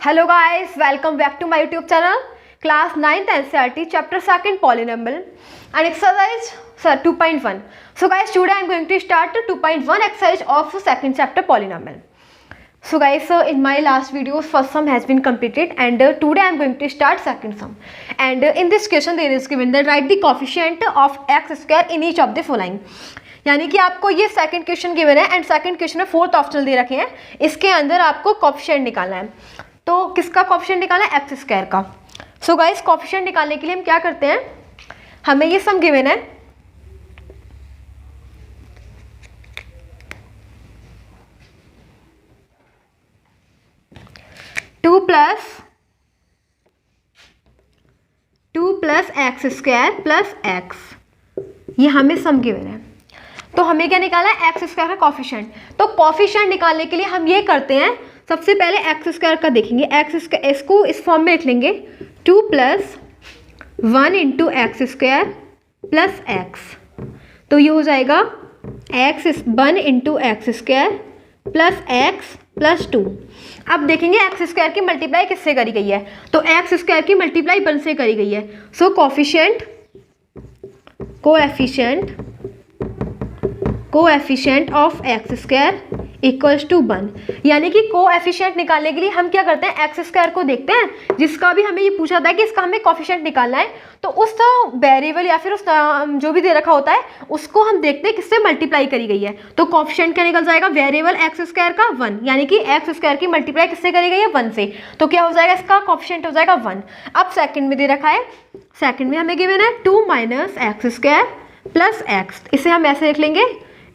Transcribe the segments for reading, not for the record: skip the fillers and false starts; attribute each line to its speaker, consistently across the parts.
Speaker 1: Hello guys, welcome back to my YouTube channel. Class 9th NCERT Chapter 2nd Polynomial and exercise 2.1. So guys, today I am going to start 2.1 exercise of second chapter Polynomial. So guys, in my last videos first sum has been completed and today I am going to start second sum. And in this question there is given that write the coefficient of x square in each of the following. यानी कि आपको ये second question given है and second question में fourth option दे रखे हैं, इसके अंदर आपको कोएफिशिएंट निकालना है. तो किसका कोएफिशिएंट निकालना है? एक्स स्क्वायर का. सो गाइस, कोएफिशिएंट निकालने के लिए हम क्या करते हैं, हमें ये सम गिवन है two plus x square plus x, ये हमें सम गिवन है. तो हमें क्या निकालना है? एक्स स्क्वायर का कोएफिशिएंट. तो कोएफिशिएंट निकालने के लिए हम ये करते हैं, सबसे पहले एक्स स्क्वायर का देखेंगे. एक्स स्क्वायर इसको इस फॉर्म में लिख लेंगे 2 + 1 × एक्स स्क्वायर प्लस एक्स. तो ये हो जाएगा x1 × x square plus x plus 2. अब देखेंगे एक्स स्क्वायर की मल्टीप्लाई किससे करी गई है, तो एक्स स्क्वायर की मल्टीप्लाई 1 से करी गई है. So coefficient of x square equals to 1. यानी कि कोएफिशिएंट निकालने के लिए हम क्या करते हैं, एक्स स्क्वायर को देखते हैं जिसका भी हमें ये पूछा था कि इसका हमें कोएफिशिएंट निकालना है. तो उस वेरिएबल या फिर उस जो भी दे रखा होता है उसको हम देखते हैं किससे मल्टीप्लाई करी गई है. तो कोएफिशिएंट क्या निकल जाएगा, वेरिएबल एक्स स्क्वायर का 1, यानी कि एक्स स्क्वायर की मल्टीप्लाई किससे करी गई है, 1 से. तो क्या हो जाएगा, इसका कोएफिशिएंट हो जाएगा 1. अब सेकंड में दे रखा है, सेकंड में हमें गिवन है 2 - एक्स स्क्वायर प्लस एक्स. इसे हम ऐसे लिख लेंगे,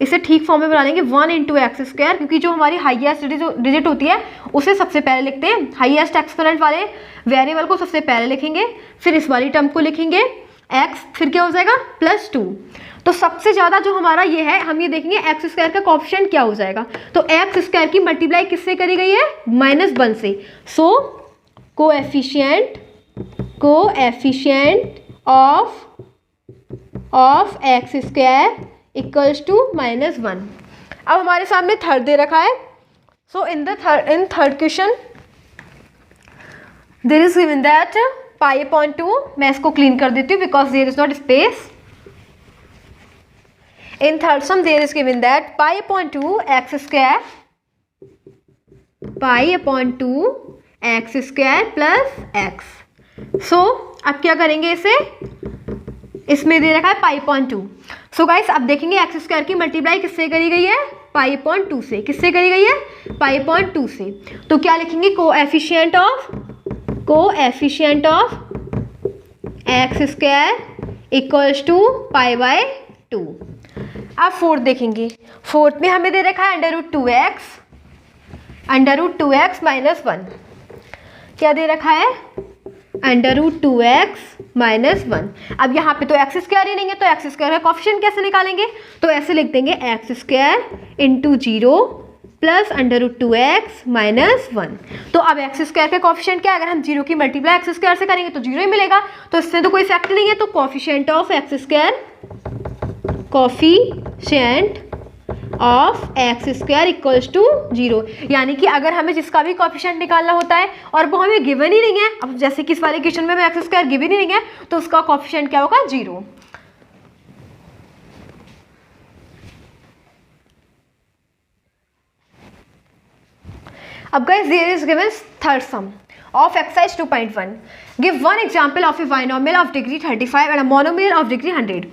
Speaker 1: इसे ठीक फॉर्म में बना लेंगे 1 × एक्स स्क्वायर, क्योंकि जो हमारी हाईएस्ट डिजिट होती है उसे सबसे पहले लिखते हैं. हाईएस्ट एक्सपोनेंट वाले वेरिएबल को सबसे पहले लिखेंगे, फिर इस वाली टर्म को लिखेंगे x, फिर क्या हो जाएगा +2. तो सबसे ज़्यादा जो हमारा ये है, हम ये देखेंगे एक्स स्क्वायर का कोएफिशिएंट क्या हो जाएगा. तो एक्स स्क्वायर की मल्टीप्लाई किससे करी गई है, -1 से. So coefficient of x square equals to -1. अब हमारे सामने थर्ड दे रखा है. So in third question there is given that π/2. मैं इसको क्लीन कर देती हूँ because there is not space. In third sum there is given that π/2 x square plus x. So अब क्या करेंगे, इसे इसमें दे रखा है π/2. सो गाइस, अब देखेंगे एक्स स्क्वायर की मल्टीप्लाई किससे करी गई है, π/2 से. किससे करी गई है, π/2 से. तो क्या लिखेंगे, coefficient of x square equals to π/2. अब फोर्थ देखेंगे, फोर्थ में हमें दे रखा है √2x -1. क्या दे रखा है, √2x -1. अब यहाँ पे तो एक्स स्क्वायर ही नहीं है, तो एक्स स्क्वायर का कोएफिशिएंट कैसे निकालेंगे, तो ऐसे लिख देंगे x² × 0 प्लस √2x -1. तो अब एक्स स्क्वायर का कोएफिशिएंट क्या है, अगर हम 0 की मल्टीप्लाई एक्स स्क्वायर से करेंगे तो 0 ही मिलेगा, तो इससे तो कोई इफेक्ट नहीं है. तो coefficient of x square equals to 0. यानी कि अगर हमें जिसका भी कोएफिशिएंट निकालना होता है और वो हमें गिवन ही नहीं है, अब जैसे कि इस वाले क्वेश्चन में एक्स स्क्वायर गिवन ही नहीं है, तो उसका कोएफिशिएंट क्या होगा, 0. अब guys, there is given third sum of exercise 2.1. Give one example of a binomial of degree 35 and a monomial of degree 100.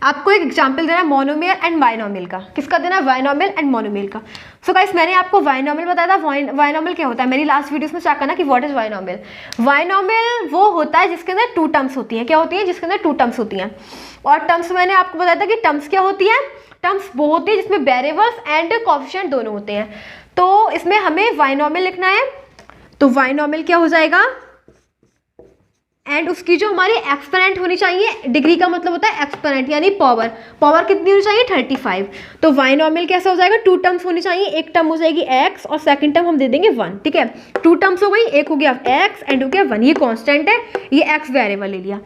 Speaker 1: आपको एक एग्जाम्पल देना है मोनोमियल एंड बाइनोमियल का. किसका देना है, बाइनोमियल एंड मोनोमियल का. सो गाइस, मैंने आपको बाइनोमियल बताया था. बाइनोमियल क्या होता है, मेरी लास्ट वीडियोस में चेक करना कि व्हाट इज बाइनोमियल. बाइनोमियल वो होता है जिसके अंदर 2 टर्म्स होती हैं. क्या होती है, जिसके अंदर 2 टर्म्स होती हैं. और टर्म्स मैंने आपको बताया था कि टर्म्स क्या होती है, टर्म्स वो होती है जिसमें वेरिएबल्स एंड कोएफिशिएंट दोनों होते हैं. तो इसमें हमें बाइनोमियल लिखना है. तो बाइनोमियल क्या हो जाएगा, एंड उसकी जो हमारी एक्सपोनेंट होनी चाहिए, डिग्री का मतलब होता है एक्सपोनेंट यानी पावर कितनी होनी चाहिए, 35. तो बाइनोमियल कैसा हो जाएगा, 2 टर्म्स होनी चाहिए. एक टर्म हो जाएगी x और सेकंड टर्म हम दे देंगे 1. ठीक है, 2 टर्म्स हो गई, एक हो गया x एंड हो गया 1. ये कांस्टेंट है, ये x वेरिएबल ले लिया.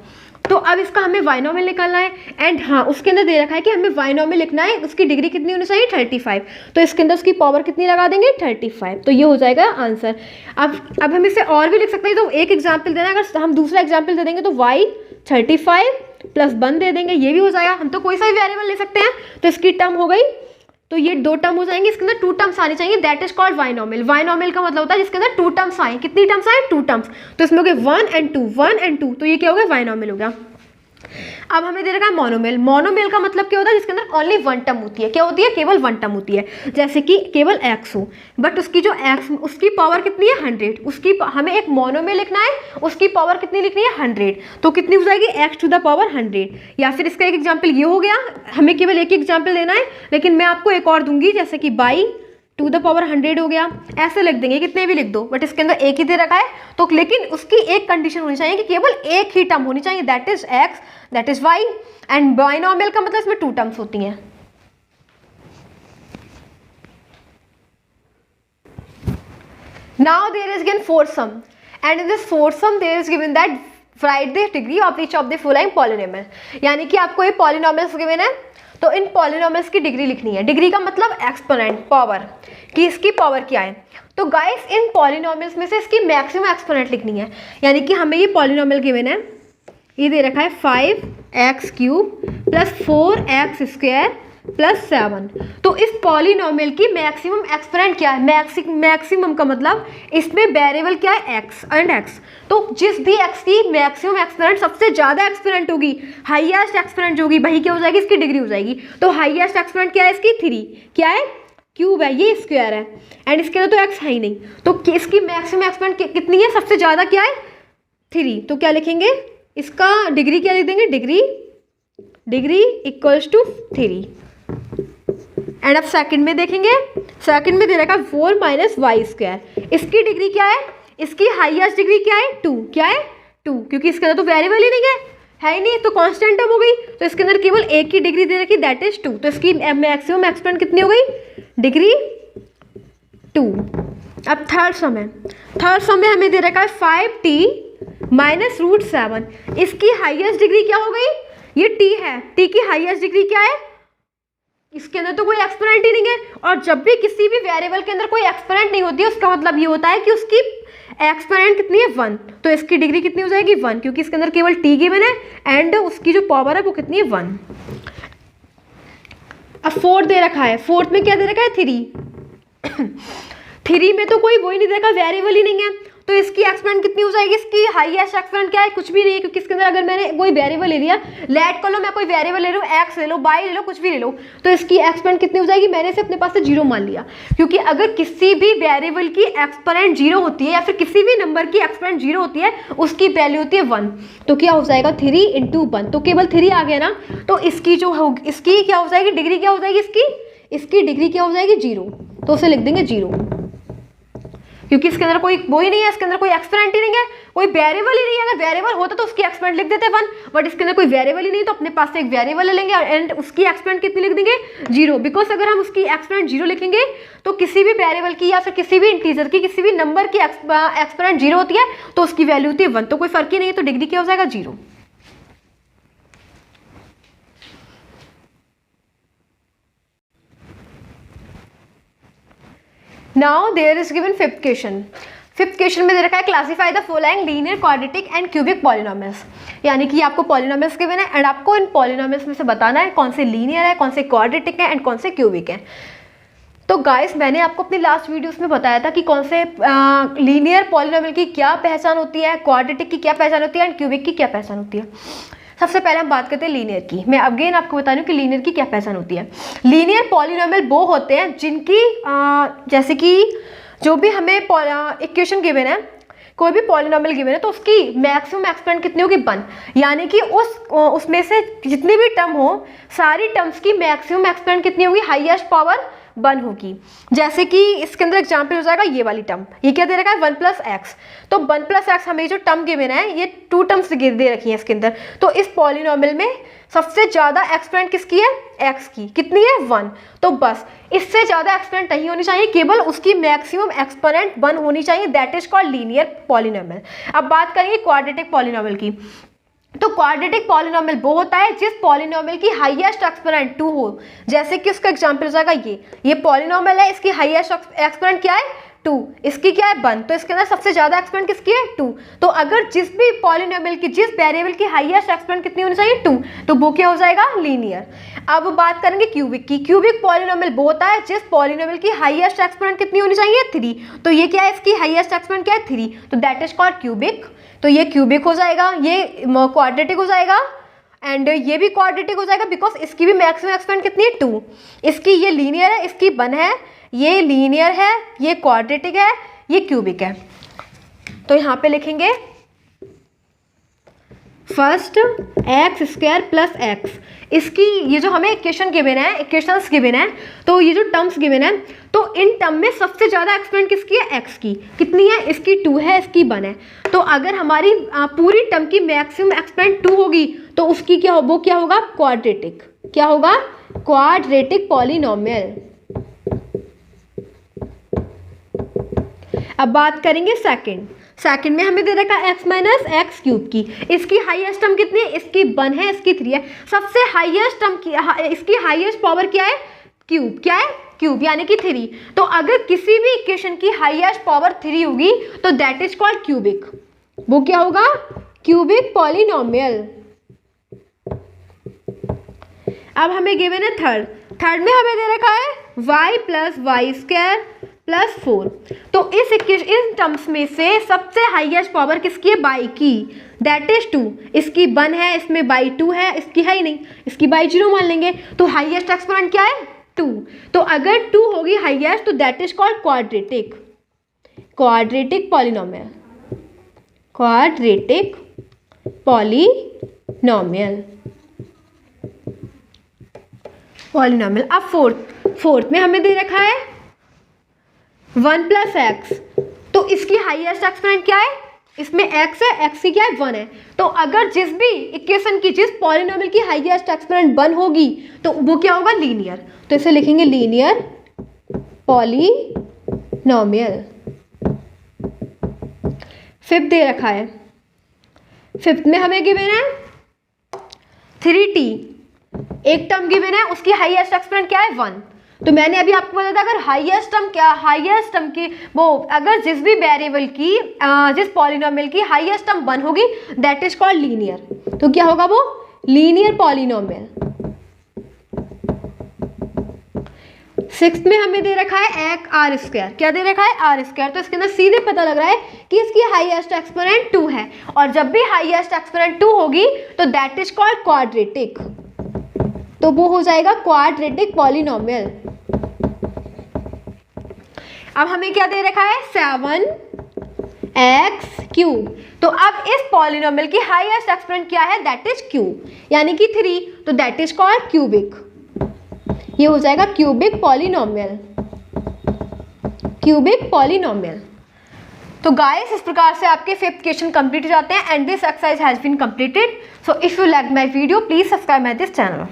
Speaker 1: तो अब इसका हमें बाइनोमियल निकालना है एंड हाँ उसके अंदर दे रखा है कि हमें बाइनोमियल लिखना है, उसकी डिग्री कितनी होनी चाहिए 35। तो इसके अंदर उसकी पावर कितनी लगा देंगे 35। तो ये हो जाएगा आंसर। अब हम इसे और भी लिख सकते हैं, तो एक एग्जाम्पल देना, अगर हम दूसरा एग्जाम्पल दे देंगे तो y 35 प्लस 1 दे देंगे, ये भी हो जाएगा। हम तो कोई सा भी वेरिएबल ले सकते हैं। तो इसकी टर्म हो गई, तो ये 2 टर्म हो जाएंगे, इसके अंदर 2 टर्म्स आनी चाहिए, that is called binomial. Binomial का मतलब होता है जिसके अंदर 2 टर्म्स आए। कितनी टर्म्स आए 2 टर्म्स। तो इसमें हो गए 1 and 2, 1 and 2, तो ये क्या हो गया बाइनोमियल हो गया। अब हमें दे रखा है मोनोमियल। मोनोमियल का मतलब क्या होता है जिसके अंदर ओनली 1 टर्म होती है। क्या होती है, केवल 1 टर्म होती है, जैसे कि केवल x हो, बट उसकी जो x उसकी पावर कितनी है 100। उसकी हमें एक मोनोमियल लिखना है, उसकी पावर कितनी लिखनी है 100। तो कितनी हो जाएगी x टू द पावर 100। या फिर इसका एक एग्जाम्पल ये हो गया, हमें केवल एक एग्जाम्पल देना है, लेकिन मैं आपको एक और दूंगी, जैसे कि बाई टू द पावर 100 हो गया। ऐसे लिख देंगे, कितने भी लिख दो, बट इसके अंदर एक ही दे रखा है। तो लेकिन उसकी एक कंडीशन होनी चाहिए कि केवल एक ही टर्म होनी चाहिए, that is x, that is y। And binomial का मतलब इसमें 2 टर्म्स होती हैं। Now there is given fourth sum, and in this fourth sum there is given that write the degree of each of the following polynomial। यानी कि आपको ये polynomials given है, तो इन पॉलिनोमियल्स की डिग्री लिखनी है। डिग्री का मतलब एक्सपोनेंट, पावर, कि इसकी पावर क्या है। तो गाइस इन पॉलिनोमियल्स में से इसकी मैक्सिमम एक्सपोनेंट लिखनी है। यानी कि हमें ये पॉलिनोमियल गिवन है, ये दे रखा है 5x³ प्लस 4x² प्लस 7। तो इस पॉलिनोमियल की मैक्सिमम एक्सपोनेंट क्या है। मैक्सिमम का मतलब इसमें वेरिएबल क्या है x एंड x। तो जिस भी x की मैक्सिमम एक्सपोनेंट सबसे ज़्यादा एक्सपोनेंट होगी, हाईएस्ट एक्सपोनेंट जो होगी, वही क्या हो जाएगी, इसकी डिग्री हो जाएगी। तो हाईएस्ट एक्सपोनेंट क्या है इसकी 3, क्या है क्यूब है, ये स्क्वायर है, एंड इसके अंदर तो x है ही नहीं। तो इसकी मैक्सिमम एक्सपोनेंट कितनी है, सबसे ज़्यादा क्या है 3। तो क्या लिखेंगे, इसका डिग्री क्या लिख देंगे, डिग्री इक्वल्स टू 3। एंड अब सेकंड में देखेंगे, सेकंड में दे रखा है 4 माइनस y²। इसकी डिग्री क्या है, इसकी हाईएस्ट डिग्री क्या है 2, क्या है 2, क्योंकि इसके अंदर तो वेरिएबल ही नहीं है ही नहीं, तो कांस्टेंट टर्म हो गई। तो इसके अंदर केवल एक ही डिग्री दे रखी, दैट इज 2। तो इसकी मैक्सिमम एक्सपोनेंट कितनी हो गई, डिग्री 2। अब थर्ड सम है, थर्ड सम में हमें दे रखा है 5t माइनस √7। इसकी हाईएस्ट डिग्री क्या हो गई, ये t है, t की हाईएस्ट डिग्री क्या है, इसके अंदर तो कोई एक्सपोनेंट ही नहीं है। और जब भी किसी भी वेरिएबल के अंदर कोई एक्सपोनेंट नहीं होती है, उसका मतलब ये होता है कि उसकी एक्सपोनेंट कितनी है 1। तो इसकी डिग्री कितनी हो जाएगी 1, क्योंकि इसके अंदर केवल t गिवन है एंड उसकी जो पावर है वो कितनी है 1। अब फोर्थ दे रखा है, फोर्थ में क्या दे रखा है 3। 3 में तो कोई वही नहीं देखा, वेरिएबल ही नहीं है। तो इसकी एक्सपोनेंट कितनी हो जाएगी, इसकी हाईएस्ट एक्सपोनेंट क्या है, कुछ भी नहीं है, क्योंकि इसके अंदर अगर मैंने कोई वेरिएबल ले लिया, लेट कर लो, मैं कोई वेरिएबल ले लूँ, x ले लो, y ले लो, कुछ भी ले लो, तो इसकी एक्सपोनेंट कितनी हो जाएगी, मैंने इसे अपने पास से 0 मान लिया। क्योंकि अगर किसी भी वेरिएबल की एक्सपोनेंट 0 होती है या फिर किसी भी नंबर की एक्सपोनेंट 0 होती है, उसकी वैल्यू होती है 1। तो क्या हो जाएगा 3 × 1, तो केवल 3 आ गया ना। तो इसकी जो होगी, इसकी क्या हो जाएगी, डिग्री क्या हो जाएगी, इसकी डिग्री क्या हो जाएगी 0। तो उसे लिख देंगे 0, क्योंकि इसके अंदर कोई वो ही नहीं है, इसके अंदर कोई एक्सपोनेंट ही नहीं है, कोई वेरिएबल ही नहीं है। अगर वेरिएबल होता तो उसकी एक्सपोनेंट लिख देते 1, बट इसके अंदर कोई वेरिएबल ही नहीं, तो अपने पास से एक वेरिएबल ले लेंगे एंड उसकी एक्सपोनेंट कितनी लिख देंगे 0। बिकॉज अगर हम उसकी एक्सपोनेंट 0 लिखेंगे तो किसी भी वेरिएबल की या फिर किसी भी इंटीजर की, किसी भी नंबर की एक्सपोनेंट 0 होती है, तो उसकी वैल्यू होती है 1। तो कोई फर्क ही नहीं है, तो डिग्री क्या हो जाएगा 0। Now there is given fifth question. Fifth question में दे रखा है classify the following linear, quadratic and cubic polynomials. यानी कि आपको पॉलिनोमियल्स गिवन है एंड आपको इन पॉलिनोमियल्स में से बताना है कौन से लीनियर है, कौन से क्वाड्रेटिक है एंड कौन से क्यूबिक है। तो गाइस मैंने आपको अपनी लास्ट वीडियोस में बताया था कि कौन से लीनियर पॉलिनोमियल की क्या पहचान होती है, क्वाड्रेटिक की क्या पहचान होती है एंड क्यूबिक की क्या पहचान होती है। सबसे पहले हम बात करते हैं लीनियर की। मैं अगेन आपको बता रही हूँ कि लीनियर की क्या पहचान होती है। लीनियर पॉलिनोमियल वो होते हैं जिनकी जैसे कि जो भी हमें इक्वेशन गिवन है, कोई भी पॉलिनोमियल गिवन है, तो उसकी मैक्सिमम एक्सपोनेंट कितनी होगी 1। यानी कि उसमें से जितनी भी टर्म हो, सारी टर्म्स की मैक्सिमम एक्सपोनेंट कितनी होगी, हाईएस्ट पावर 1 होगी। जैसे कि इसके अंदर एग्जाम्पल हो जाएगा ये वाली टर्म, ये क्या दे रखा है 1+x। तो 1+x हमें जो टर्म गिवन है, ये 2 टर्म्स दे रखी है इसके अंदर। तो इस पॉलिनोमियल में सबसे ज्यादा एक्सपोनेंट किसकी है, x की, कितनी है 1। तो बस इससे ज्यादा एक्सपोनेंट नहीं होनी चाहिए, केवल उसकी मैक्सिमम एक्सपोनेंट 1 होनी चाहिए, that is called linear polynomial. अब बात करेंगे क्वाड्रेटिक पॉलिनोमियल की। तो क्वाड्रेटिक पॉलिनोमियल वो होता है जिस पॉलिनोमियल की हाईएस्ट एक्सपोनेंट 2 हो। जैसे कि उसका एग्जांपल हो जाएगा ये पॉलिनोमियल है, इसकी हाईएस्ट एक्सपोनेंट क्या है 2, इसकी क्या है 1, तो इसके अंदर सबसे ज्यादा एक्सपोनेंट किसकी है 2। तो अगर जिस भी पॉलिनोमियल की, जिस वेरिएबल की हाईएस्ट एक्सपोनेंट कितनी होनी चाहिए 2, तो वो क्या हो जाएगा लीनियर। अब बात करेंगे क्यूबिक की। क्यूबिक पॉलिनोमियल वो होता है जिस पॉलिनोमियल की हाईएस्ट एक्सपोनेंट कितनी होनी चाहिए 3, तो ये क्या है, इसकी हाईएस्ट एक्सपोनेंट क्या है 3, तो दैट इज कॉल्ड क्यूबिक। तो ये क्यूबिक हो जाएगा, ये क्वाड्रेटिक हो जाएगा, एंड ये भी क्वाड्रेटिक हो जाएगा बिकॉज इसकी भी मैक्सिमम एक्सपोनेंट कितनी है 2। इसकी ये लीनियर है, इसकी 1 है, ये लीनियर है, ये क्वाड्रेटिक है, ये क्यूबिक है। तो यहाँ पे लिखेंगे first x square plus x, इसकी ये जो हमें इक्वेशन गिवन है, इक्वेशंस गिवन है, तो ये जो टर्म्स गिवन है, तो इन टर्म में सबसे ज़्यादा एक्सपोनेंट किसकी है, एक्स की। कितनी है, इसकी 2 है, इसकी 1 है। तो अगर हमारी पूरी टर्म की मैक्सिमम एक्सपोनेंट 2 होगी तो उसकी क्या हो, वो क्या होगा क्वाड्रेटिक। क्या होगा, क्वाड्रेटिक पॉलिनोमियल। अब बात करेंगे सेकंड में हमें दे रखा है x माइनस एक्स क्यूब की। इसकी हाईएस्ट टर्म कितनी है, इसकी 1 है, इसकी 3 है। सबसे हाईएस्ट टर्म की, इसकी हाईएस्ट पावर क्या है क्यूब, क्या है क्यूब, यानी कि 3। तो अगर किसी भी इक्वेशन की हाईएस्ट पावर 3 होगी तो दैट इज कॉल्ड क्यूबिक। वो क्या होगा, क्यूबिक पॉलिनोमियल। अब हमें गिवन है थर्ड में हमें दे रखा है y plus y square plus 4। तो इन टर्म्स में से सबसे हाईएस्ट पावर किसकी है, बाई की, दैट इज 2। इसकी 1 है, इसमें बाई 2 है, इसकी है ही नहीं, इसकी बाई 0 मान लेंगे। तो हाईएस्ट एक्सपोनेंट क्या है 2। तो अगर 2 होगी हाईएस्ट तो that is called quadratic polynomial, quadratic polynomial. अब फोर्थ में हमें दे रखा है 1 प्लस एक्स। तो इसकी हाईएस्ट एक्सपोनेंट क्या है, इसमें x है, x की क्या है 1 है। तो अगर जिस भी इक्वेशन की, जिस पॉलिनोमियल की हाईएस्ट एक्सपोनेंट 1 होगी तो वो क्या होगा लीनियर। तो इसे लिखेंगे लीनियर पॉलिनोमियल। फिफ्थ दे रखा है, फिफ्थ में हमें गिवन है 3t। एक टर्म गिवन है, उसकी हाईएस्ट एक्सपोनेंट क्या है 1। तो मैंने अभी आपको बताया था अगर हाईएस्ट टर्म की वो, अगर जिस भी वेरिएबल की, जिस पॉलिनोमियल की हाईएस्ट टर्म 1 होगी दैट इज कॉल्ड लीनियर। तो क्या होगा वो लीनियर पॉलिनोमियल। 6th में हमें दे रखा है एक आर स्क्वायर। क्या दे रखा है, आर स्क्वायर। तो इसके अंदर सीधे पता लग रहा है कि इसकी हाईएस्ट एक्सपोनेंट 2 है, और जब भी हाईएस्ट एक्सपोनेंट 2 होगी तो दैट इज कॉल्ड क्वाड्रेटिक। तो वो हो जाएगा क्वाड्रेटिक पॉलिनोमियल। अब हमें क्या दे रखा है 7x क्यूब। तो अब इस पॉलिनोमियल की हाईएस्ट एक्सपोनेंट क्या है, दैट इज क्यूब, यानी कि 3। तो दैट इज कॉल्ड क्यूबिक। ये हो जाएगा क्यूबिक पॉलिनोमियल, क्यूबिक पॉलिनोमियल। तो गाइस इस प्रकार से आपके 5th क्वेश्चन कंप्लीट हो जाते हैं, and this exercise has been completed. So if you like my video please subscribe my this channel.